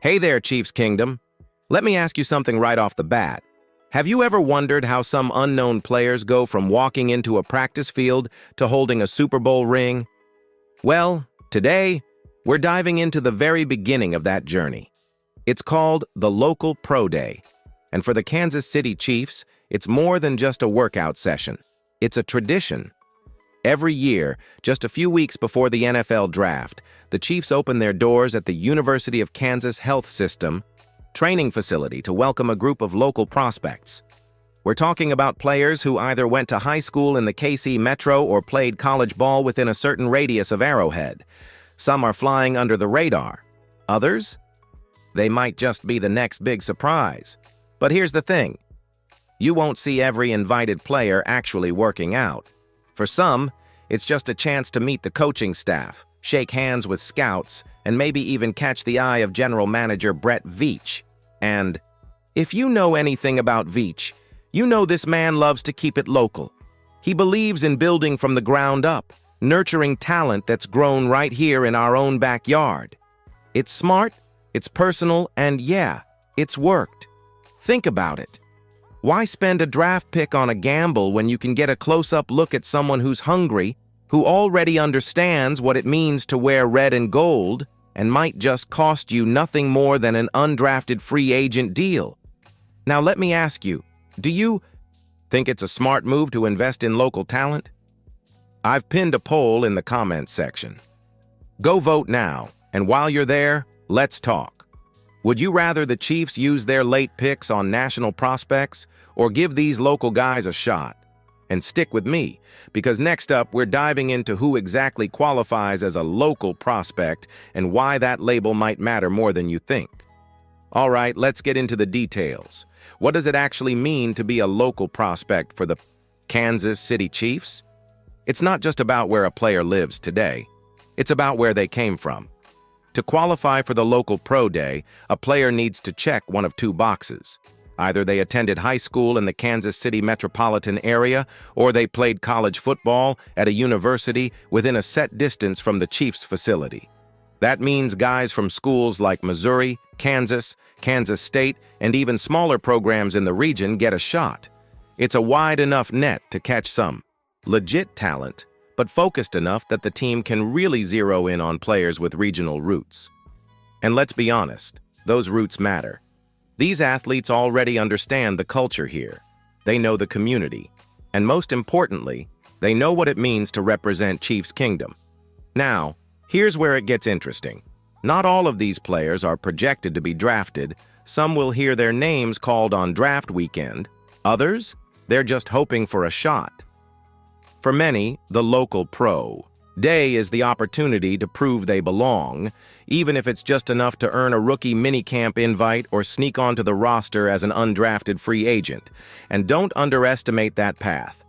Hey there, Chiefs Kingdom. Let me ask you something right off the bat. Have you ever wondered how some unknown players go from walking into a practice field to holding a Super Bowl ring? Well, today, we're diving into the very beginning of that journey. It's called the Local Pro Day. And for the Kansas City Chiefs, it's more than just a workout session. It's a tradition. Every year, just a few weeks before the NFL draft, the Chiefs open their doors at the University of Kansas Health System training facility to welcome a group of local prospects. We're talking about players who either went to high school in the KC Metro or played college ball within a certain radius of Arrowhead. Some are flying under the radar. Others? They might just be the next big surprise. But here's the thing. You won't see every invited player actually working out. For some, it's just a chance to meet the coaching staff, shake hands with scouts, and maybe even catch the eye of General Manager Brett Veach. And if you know anything about Veach, you know this man loves to keep it local. He believes in building from the ground up, nurturing talent that's grown right here in our own backyard. It's smart, it's personal, and yeah, it's worked. Think about it. Why spend a draft pick on a gamble when you can get a close-up look at someone who's hungry, who already understands what it means to wear red and gold, and might just cost you nothing more than an undrafted free agent deal? Now let me ask you, do you think it's a smart move to invest in local talent? I've pinned a poll in the comments section. Go vote now, and while you're there, let's talk. Would you rather the Chiefs use their late picks on national prospects or give these local guys a shot? And stick with me, because next up we're diving into who exactly qualifies as a local prospect and why that label might matter more than you think. All right, let's get into the details. What does it actually mean to be a local prospect for the Kansas City Chiefs? It's not just about where a player lives today. It's about where they came from. To qualify for the Local Pro Day, a player needs to check one of two boxes. Either they attended high school in the Kansas City metropolitan area, or they played college football at a university within a set distance from the Chiefs facility. That means guys from schools like Missouri, Kansas, Kansas State, and even smaller programs in the region get a shot. It's a wide enough net to catch some legit talent, but focused enough that the team can really zero in on players with regional roots. And let's be honest, those roots matter. These athletes already understand the culture here. They know the community. And most importantly, they know what it means to represent Chiefs Kingdom. Now, here's where it gets interesting. Not all of these players are projected to be drafted. Some will hear their names called on draft weekend. Others, they're just hoping for a shot. For many, the Local Pro Day is the opportunity to prove they belong, even if it's just enough to earn a rookie minicamp invite or sneak onto the roster as an undrafted free agent. And don't underestimate that path.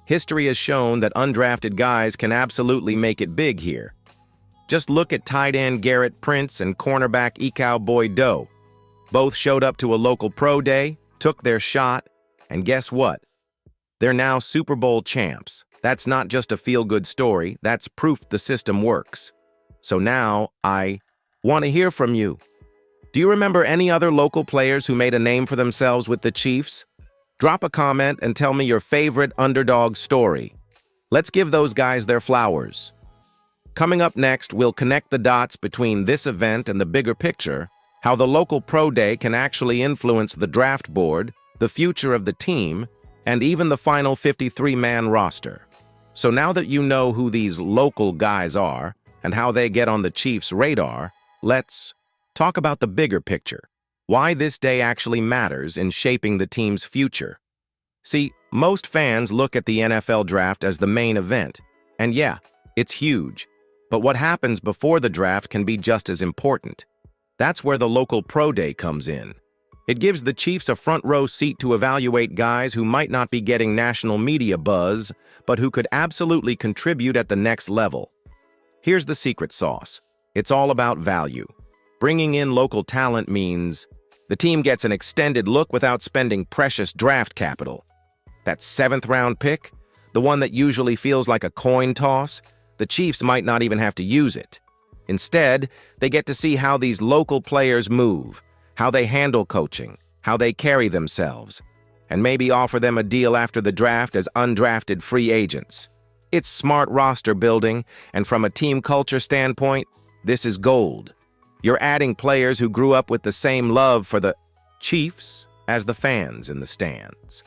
History has shown that undrafted guys can absolutely make it big here. Just look at tight end Garrett Prince and cornerback Ekau Boye-Doe. Both showed up to a Local Pro Day, took their shot, and guess what? They're now Super Bowl champs. That's not just a feel-good story, that's proof the system works. So now, I want to hear from you. Do you remember any other local players who made a name for themselves with the Chiefs? Drop a comment and tell me your favorite underdog story. Let's give those guys their flowers. Coming up next, we'll connect the dots between this event and the bigger picture, how the Local Pro Day can actually influence the draft board, the future of the team, and even the final 53-man roster. So now that you know who these local guys are and how they get on the Chiefs' radar, let's talk about the bigger picture. Why this day actually matters in shaping the team's future. See, most fans look at the NFL draft as the main event. And yeah, it's huge. But what happens before the draft can be just as important. That's where the Local Pro Day comes in. It gives the Chiefs a front-row seat to evaluate guys who might not be getting national media buzz, but who could absolutely contribute at the next level. Here's the secret sauce. It's all about value. Bringing in local talent means the team gets an extended look without spending precious draft capital. That 7th-round pick, the one that usually feels like a coin toss, the Chiefs might not even have to use it. Instead, they get to see how these local players move, how they handle coaching, how they carry themselves, and maybe offer them a deal after the draft as undrafted free agents. It's smart roster building, and from a team culture standpoint, this is gold. You're adding players who grew up with the same love for the Chiefs as the fans in the stands.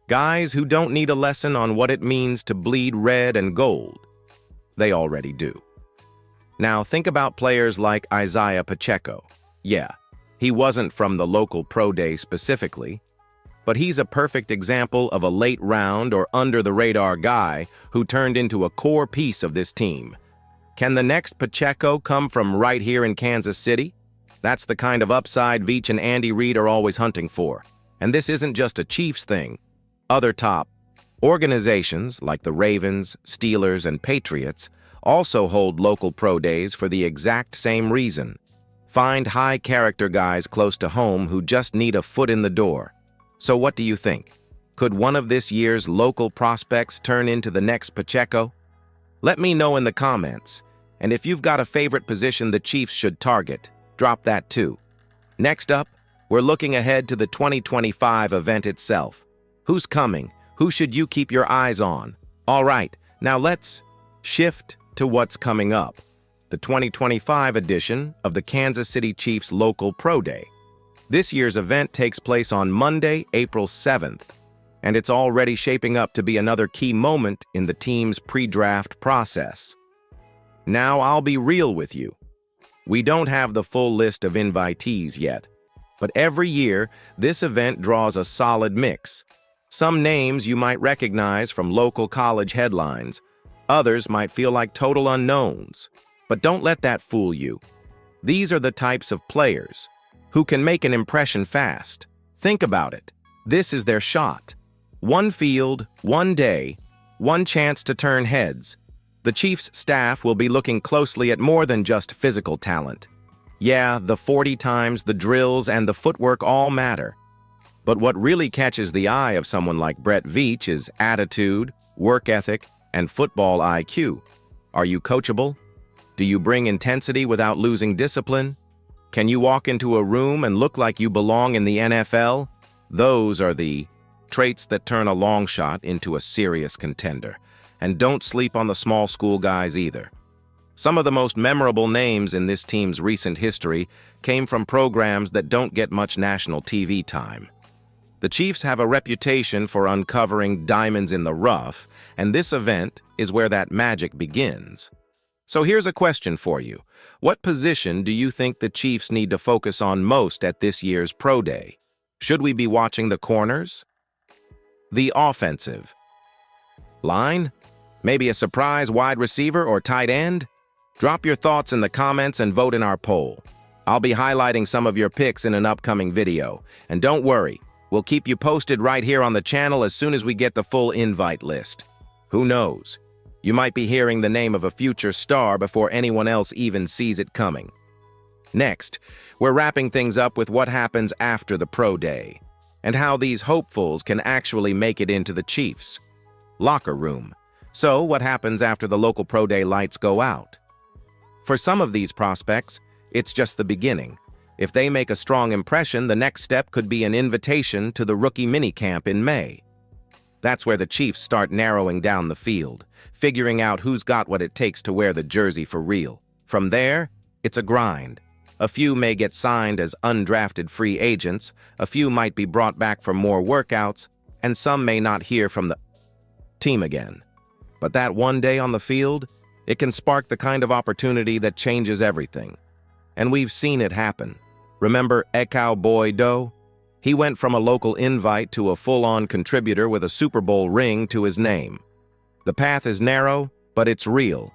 Guys who don't need a lesson on what it means to bleed red and gold. They already do. Now think about players like Isaiah Pacheco. Yeah, he wasn't from the local pro day specifically, but he's a perfect example of a late round or under-the-radar guy who turned into a core piece of this team. Can the next Pacheco come from right here in Kansas City? That's the kind of upside Veach and Andy Reid are always hunting for. And this isn't just a Chiefs thing. Other top organizations like the Ravens, Steelers, and Patriots also hold local pro days for the exact same reason. Find high-character guys close to home who just need a foot in the door. So what do you think? Could one of this year's local prospects turn into the next Pacheco? Let me know in the comments. And if you've got a favorite position the Chiefs should target, drop that too. Next up, we're looking ahead to the 2025 event itself. Who's coming? Who should you keep your eyes on? All right, now let's shift to what's coming up. The 2025 edition of the Kansas City Chiefs Local Pro Day. This year's event takes place on Monday, April 7th, and it's already shaping up to be another key moment in the team's pre-draft process. Now I'll be real with you. We don't have the full list of invitees yet, but every year this event draws a solid mix. Some names you might recognize from local college headlines. Others might feel like total unknowns. But don't let that fool you. These are the types of players who can make an impression fast. Think about it. This is their shot. One field, one day, one chance to turn heads. The Chiefs staff will be looking closely at more than just physical talent. Yeah, the 40 times, the drills, and the footwork all matter. But what really catches the eye of someone like Brett Veach is attitude, work ethic, and football IQ. Are you coachable? Do you bring intensity without losing discipline? Can you walk into a room and look like you belong in the NFL? Those are the traits that turn a long shot into a serious contender. And don't sleep on the small school guys either. Some of the most memorable names in this team's recent history came from programs that don't get much national TV time. The Chiefs have a reputation for uncovering diamonds in the rough, and this event is where that magic begins. So here's a question for you. What position do you think the Chiefs need to focus on most at this year's Pro Day? Should we be watching the corners? The offensive line? Maybe a surprise wide receiver or tight end? Drop your thoughts in the comments and vote in our poll. I'll be highlighting some of your picks in an upcoming video. And don't worry, we'll keep you posted right here on the channel as soon as we get the full invite list. Who knows? You might be hearing the name of a future star before anyone else even sees it coming. Next, we're wrapping things up with what happens after the Pro Day, and how these hopefuls can actually make it into the Chiefs' locker room. So, what happens after the local Pro Day lights go out? For some of these prospects, it's just the beginning. If they make a strong impression, the next step could be an invitation to the rookie minicamp in May. That's where the Chiefs start narrowing down the field, figuring out who's got what it takes to wear the jersey for real. From there, it's a grind. A few may get signed as undrafted free agents, a few might be brought back for more workouts, and some may not hear from the team again. But that one day on the field, it can spark the kind of opportunity that changes everything. And we've seen it happen. Remember Ekau Boy Doe? He went from a local invite to a full-on contributor with a Super Bowl ring to his name. The path is narrow, but it's real.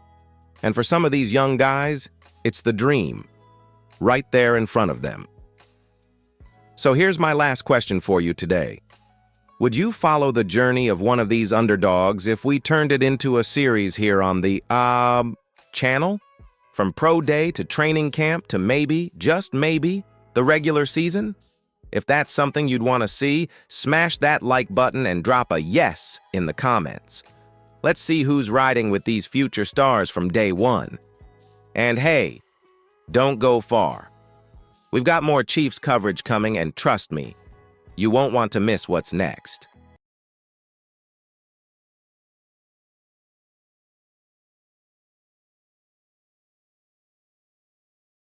And for some of these young guys, it's the dream, right there in front of them. So here's my last question for you today. Would you follow the journey of one of these underdogs if we turned it into a series here on the, channel? From Pro Day to training camp to maybe, just maybe, the regular season? If that's something you'd want to see, smash that like button and drop a yes in the comments. Let's see who's riding with these future stars from day one. And hey, don't go far. We've got more Chiefs coverage coming, and trust me, you won't want to miss what's next.